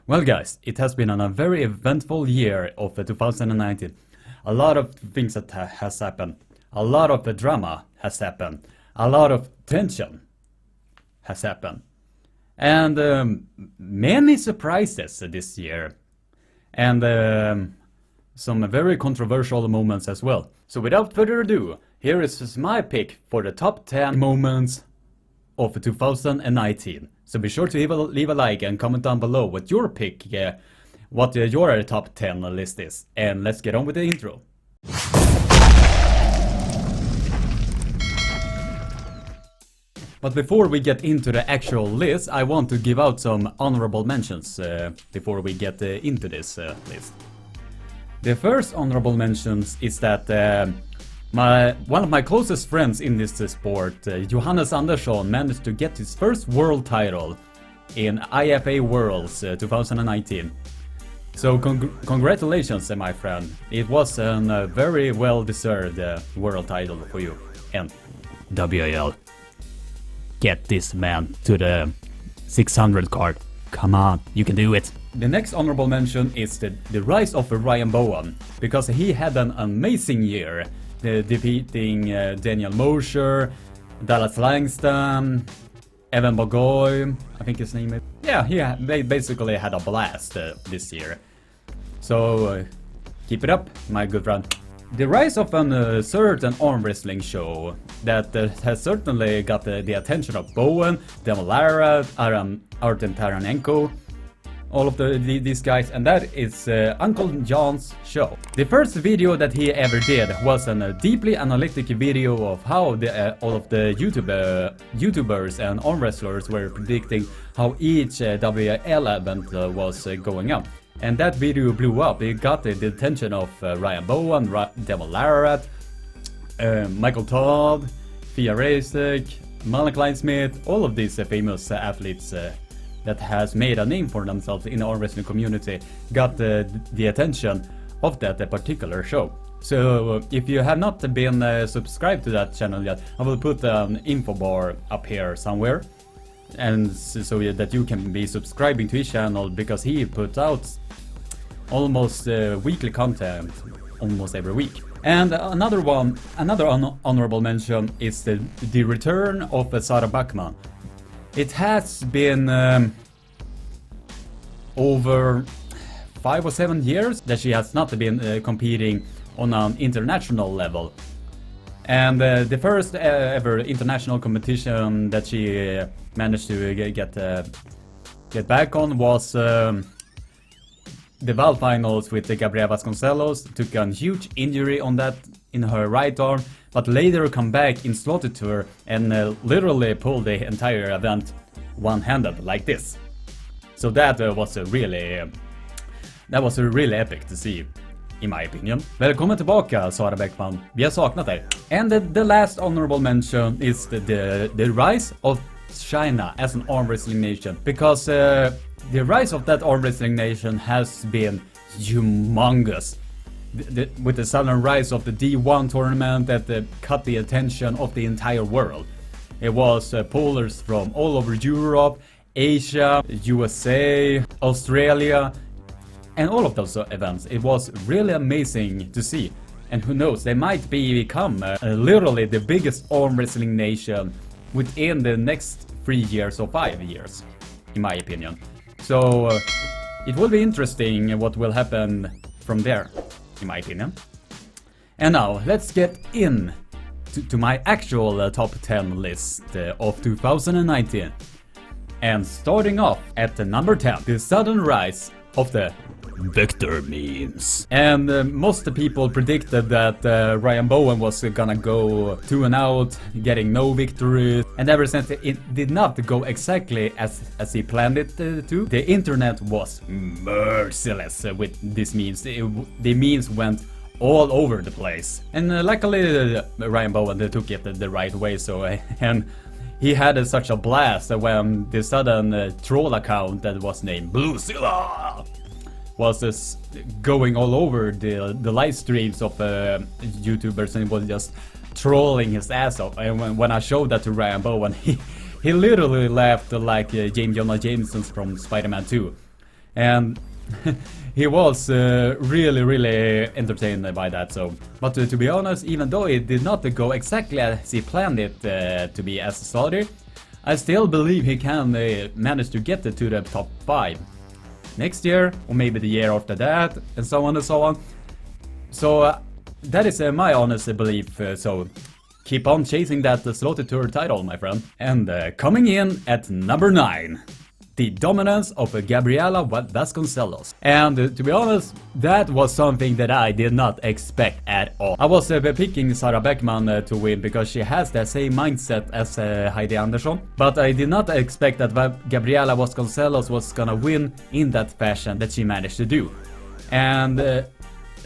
Well guys, it has been a very eventful year of 2019. A lot of things that has happened. A lot of the drama has happened. A lot of tension has happened. And many surprises this year. And some very controversial moments as well. So without further ado, here is my pick for the top 10 moments of 2019. So be sure to leave a like and comment down below what your pick, what your top 10 list is. And let's get on with the intro. But before we get into the actual list, I want to give out some honorable mentions before we get into this list. The first honorable mentions is that one of my closest friends in this sport, Johannes Andersson, managed to get his first world title in IFA Worlds 2019. So congratulations, my friend. It was a very well-deserved world title for you. And WAL, get this man to the 600 card. Come on, you can do it. The next honorable mention is the rise of Ryan Bowen, because he had an amazing year. Defeating Daniel Mosher, Dallas Langston, Evan Bogoy, I think his name is. Yeah, he basically had a blast this year. So keep it up, my good friend. The rise of a certain arm wrestling show that has certainly got the attention of Bowen, Demolara, Artem Taranenko, all of these guys, and that is Uncle John's show. The first video that he ever did was a deeply analytic video of how all of the YouTubers and arm wrestlers were predicting how each WL event was going up. And that video blew up. It got the attention of Ryan Bowen, Demolara, Michael Todd, Fia Rasek, Malin Klein-Smith, all of these famous athletes that has made a name for themselves in the arm wrestling community got the attention of that particular show. So if you have not been subscribed to that channel yet, I will put an info bar up here somewhere, and so that you can be subscribing to his channel, because he puts out almost weekly content almost every week. And another honorable mention is the return of Sarah Backman. It has been over 5 or 7 years that she has not been competing on an international level. And the first ever international competition that she managed to get back on was the Val finals with Gabriela Vasconcelos. Took a huge injury on that in her right arm, but later come back in Slaughter Tour and literally pulled the entire event one-handed like this. So that was really epic to see, in my opinion. Välkommen tillbaka, Sara Bäckman. Vi har saknat dig. And the last honorable mention is the rise of China as an arm wrestling nation, because the rise of that arm wrestling nation has been humongous. With the sudden rise of the D1 tournament that caught the attention of the entire world. It was pullers from all over Europe, Asia, USA, Australia, and all of those events. It was really amazing to see. And who knows, they might become literally the biggest arm wrestling nation within the next 3 years or 5 years, in my opinion. So it will be interesting what will happen from there, in my opinion. And now let's get in to my actual top 10 list of 2019. And starting off at the number 10, the sudden rise of the Victor memes. And most people predicted that Ryan Bowen was gonna go 2-0, getting no victory. And ever since it did not go exactly as he planned it to, the internet was merciless with these memes. The memes went all over the place. And luckily Ryan Bowen took it the right way, so and he had such a blast when the sudden troll account that was named Bluezilla was just going all over the live streams of YouTubers, and was just trolling his ass off. And when I showed that to Ryan Bowen, he literally laughed like James Jonah Jameson from Spider-Man 2. And he was really entertained by that. So, but to be honest, even though it did not go exactly as he planned it to be as started, I still believe he can manage to get it to the top 5 next year, or maybe the year after that, and so on and so on. So that is my honest belief. So keep on chasing that Slaughter Tour title, my friend. And coming in at number 9, the dominance of Gabriela Vasconcelos. And to be honest, that was something that I did not expect at all. I was picking Sara Bäckman to win because she has the same mindset as Heidi Andersson. But I did not expect that Gabriela Vasconcelos was gonna win in that fashion that she managed to do. And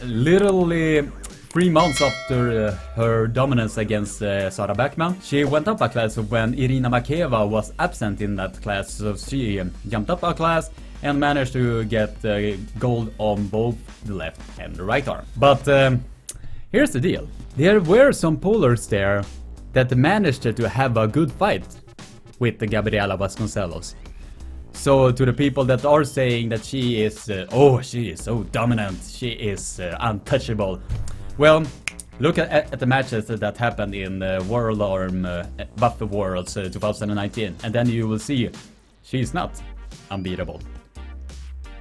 literally 3 months after her dominance against Sara Bäckman, she went up a class when Irina Makeva was absent in that class, so she jumped up a class and managed to get gold on both the left and the right arm. But here's the deal. There were some pullers there that managed to have a good fight with Gabriela Vasconcelos. So to the people that are saying that she is, she is so dominant, she is untouchable. Well, look at the matches that happened in World Arm Buff Worlds 2019, and then you will see she's not unbeatable.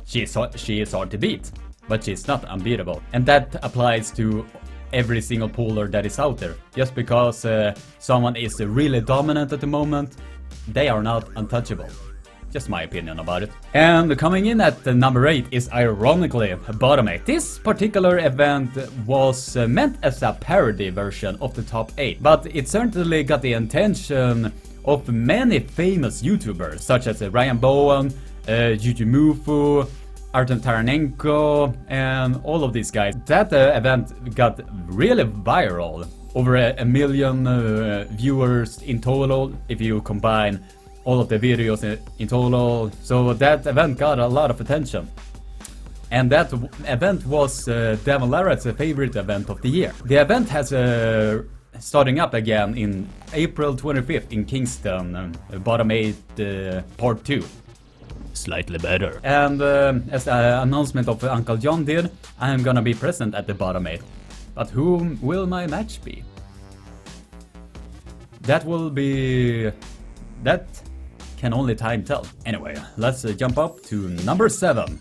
She is hard to beat, but she's not unbeatable. And that applies to every single puller that is out there. Just because someone is really dominant at the moment, they are not untouchable. Just my opinion about it. And coming in at number 8 is ironically bottom 8. This particular event was meant as a parody version of the top 8, but it certainly got the attention of many famous YouTubers such as Ryan Bowen, Mufu, Artem Taranenko, and all of these guys. That event got really viral. Over a million viewers in total if you combine all of the videos in total. So that event got a lot of attention. And that event was Devon Larratt's favorite event of the year. The event has starting up again in April 25th in Kingston, bottom 8 part 2. Slightly better. And as an announcement of Uncle John did, I am gonna be present at the bottom 8. But whom will my match be? That can only time tell. Anyway, let's jump up to number 7.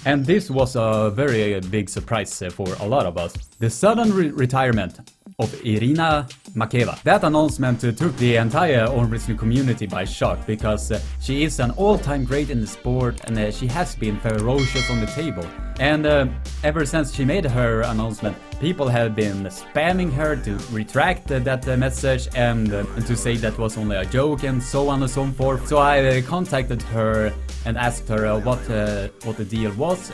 And this was a very big surprise for a lot of us. The sudden retirement of Irina Makeva. That announcement took the entire arm wrestling community by shock because she is an all-time great in the sport and she has been ferocious on the table. And ever since she made her announcement, people have been spamming her to retract that message and to say that was only a joke and so on and so forth. So I contacted her and asked her what the deal was.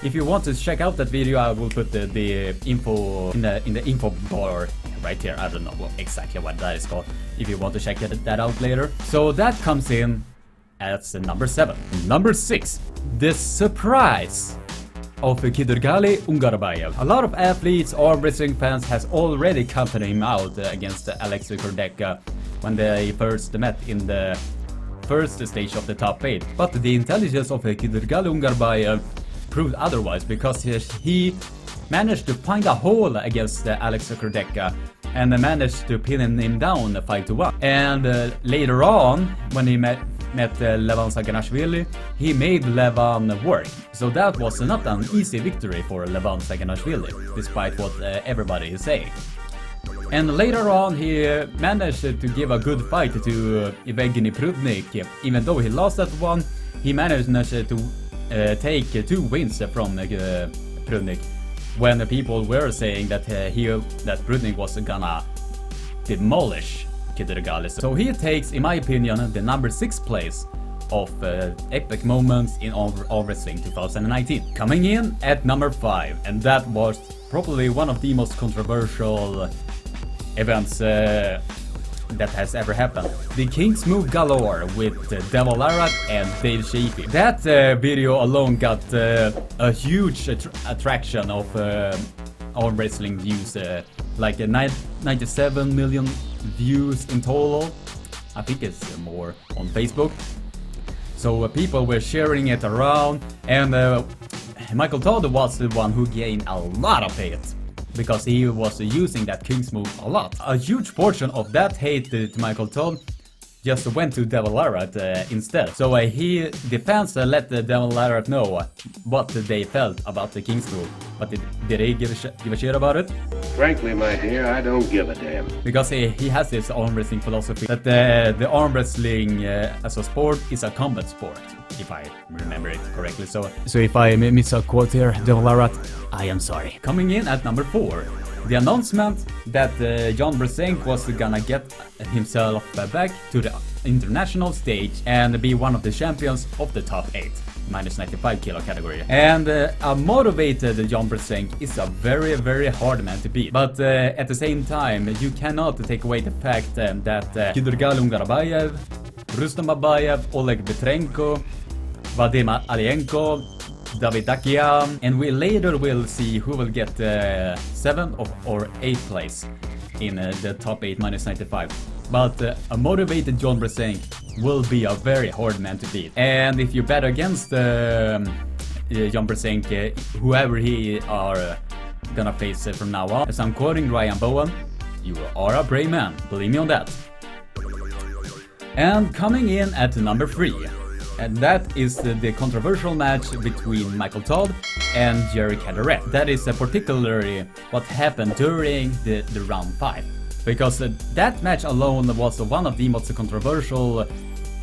If you want to check out that video, I will put the info in the info bar right here. I don't know exactly what that is called, if you want to check that out later. So that comes in as number 7. Number 6, the surprise of Kidurgali Ungarbayev. A lot of athletes or wrestling fans has already counted him out against Alex Kordeka when they first met in the first stage of the top 8. But the intelligence of Kidurgali Ungarbayev proved otherwise because he managed to find a hole against Alex Kordeka and managed to pin him down 5-1. And later on, when he met Levan Saganashvili, he made Levan work. So that was not an easy victory for Levan Saganashvili, despite what everybody is saying. And later on, he managed to give a good fight to Evgeny Prudnik. Even though he lost that one, he managed to take 2 wins from Prudnik, when the people were saying that Prudnik was gonna demolish Kidurgali. So he takes, in my opinion, the number 6 place of epic moments in Arm Wrestling 2019. Coming in at number 5, and that was probably one of the most controversial events that has ever happened. The King's Move Galore with Devon Larratt and Dave Shafee. That video alone got a huge attraction of Arm Wrestling views, like 97 million views in total. I think it's more on Facebook. So people were sharing it around, and Michael Todd was the one who gained a lot of hate because he was using that King's move a lot. A huge portion of that hate to Michael Todd just went to Devil Larratt instead. So the fans let the Devil Larratt know what they felt about the King's move. But did he give a shit about it? Frankly, my dear, I don't give a damn. Because he has this arm wrestling philosophy that the arm wrestling as a sport is a combat sport, if I remember it correctly. So if I miss a quote here, Devil Larratt, I am sorry. Coming in at number 4. The announcement that Jon Brzenk was gonna get himself back to the international stage and be one of the champions of the top 8 minus 95 kilo category. And a motivated Jon Brzenk is a very, very hard man to beat. But at the same time, you cannot take away the fact that Kidurgal Ungarabayev, Rustam Babayev, Oleg Petrenko, Vadim Alienko, David Dakian, and we later will see who will get 7th or 8th place in the top 8 minus 95. But a motivated Jon Brzenk will be a very hard man to beat. And if you bet against Jon Brzenk, whoever he are gonna face from now on, as I'm quoting Ryan Bowen, you are a brave man, believe me on that. And coming in at number 3. And that is the controversial match between Michael Todd and Jerry Caderet. That is particularly what happened during the round 5. Because that match alone was one of the most controversial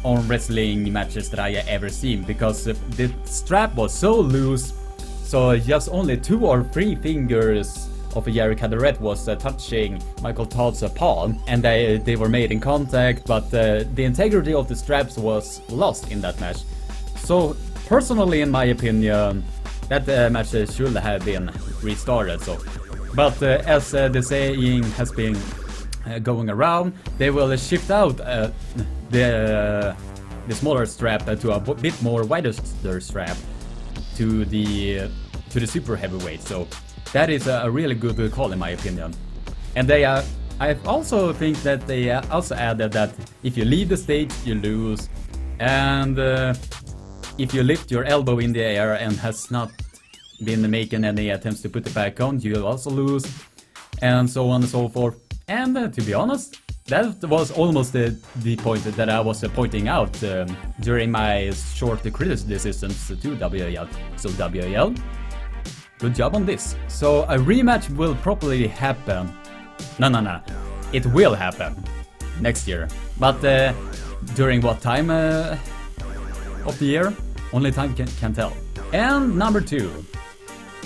arm wrestling matches that I ever seen. Because the strap was so loose, so just only 2 or 3 fingers of Jerry Caderet was touching Michael Todd's palm, and they were made in contact, but the integrity of the straps was lost in that match. So personally, in my opinion, that match should have been restarted. But as the saying has been going around, they will shift out the smaller strap to a bit more wider strap to the super heavyweight. So that is a really good call in my opinion. And I also think that they also added that if you leave the stage, you lose. And if you lift your elbow in the air and has not been making any attempts to put it back on, you'll also lose. And so on and so forth. And to be honest, that was almost the point that I was pointing out during my short criticisms to WAL. So WAL, good job on this. So a rematch will probably happen. No. It will happen next year. But during what time of the year? Only time can tell. And number 2.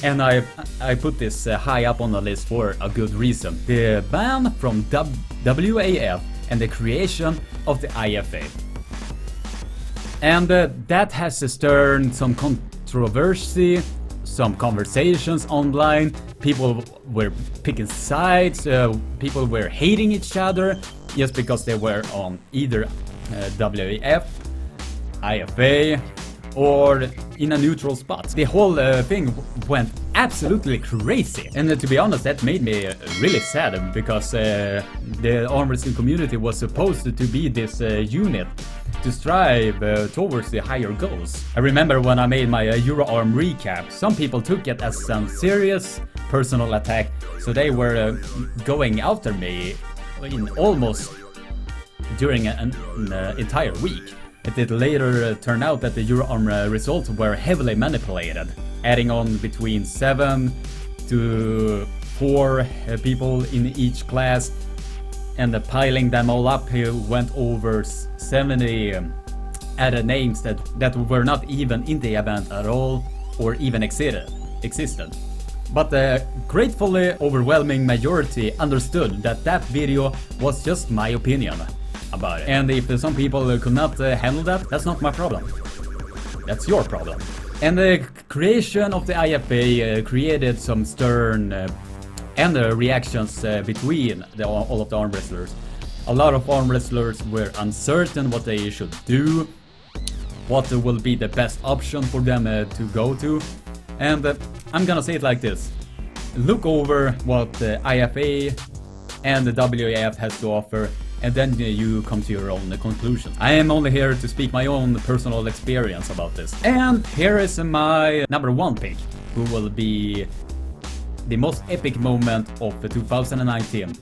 And I put this high up on the list for a good reason. The ban from WAF and the creation of the IFA. And that has stirred some controversy, some conversations online. People were picking sides, people were hating each other just because they were on either WAF, IFA, or in a neutral spot. The whole thing went absolutely crazy. And to be honest, that made me really sad, because the arm wrestling community was supposed to be this unit to strive towards the higher goals. I remember when I made my Euroarm recap, some people took it as some serious personal attack, so they were going after me in almost during an entire week. It did later turn out that the Euroarm results were heavily manipulated, adding on between 7 to 4 people in each class, and piling them all up, he went over 70 added names that were not even in the event at all, or even existed. But the gratefully overwhelming majority understood that that video was just my opinion about it. And if some people could not handle that, that's not my problem. That's your problem. And the creation of the IFA created some stern reactions between all of the arm wrestlers. A lot of arm wrestlers were uncertain what they should do, what will be the best option for them to go to. And I'm gonna say it like this: look over what the IFA and the WAF has to offer, and then you come to your own conclusion. I am only here to speak my own personal experience about this. And here is my number 1 pick, who will be the most epic moment of 2019.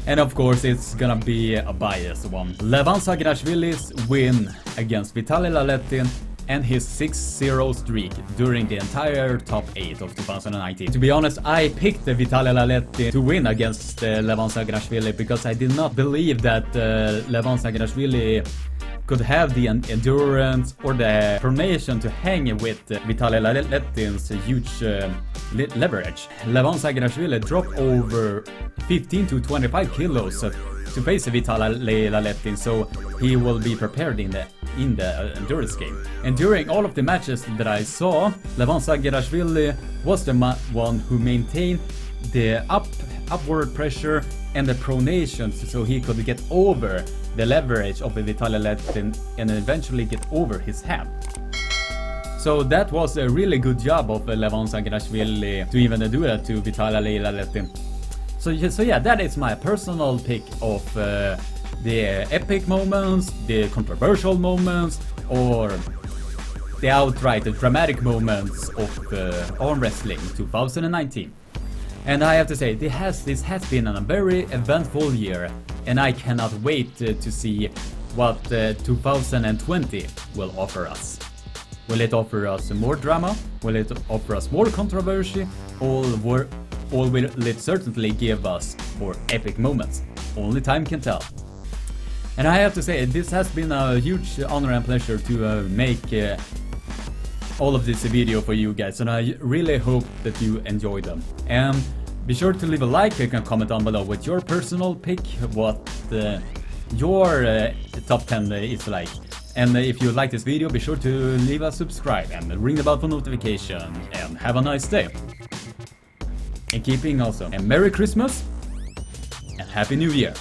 And of course it's gonna be a biased one. Levan Sagrashvili's win against Vitaly Laletin and his 6-0 streak during the entire top 8 of 2019. To be honest, I picked Vitaly Laletin to win against Levan Sagrashvili because I did not believe that Levan Sagrashvili could have the endurance or the pronation to hang with Vitaly Laletin's huge leverage. Levan Sagrashvili dropped over 15 to 25 kilos to face Vitaly Laletin, so he will be prepared in the endurance game. And during all of the matches that I saw, Levan Sagrashvili was the one who maintained the upward pressure and the pronation, so he could get over the leverage of Vitaly Laletin and eventually get over his hand. So that was a really good job of Levan Sagrashvili to even do that to Vitaly Laletin. So yeah, that is my personal pick of the epic moments, the controversial moments, or the outright dramatic moments of arm wrestling 2019. And I have to say, this has been a very eventful year, and I cannot wait to see what 2020 will offer us. Will it offer us more drama? Will it offer us more controversy? Or will it certainly give us more epic moments? Only time can tell. And I have to say, this has been a huge honor and pleasure to make all of this video for you guys, and I really hope that you enjoy them. And be sure to leave a like and comment down below with your personal pick, what your top 10 is like. And if you like this video, be sure to leave a subscribe and ring the bell for notification, and have a nice day. And keeping also, and Merry Christmas and Happy New Year.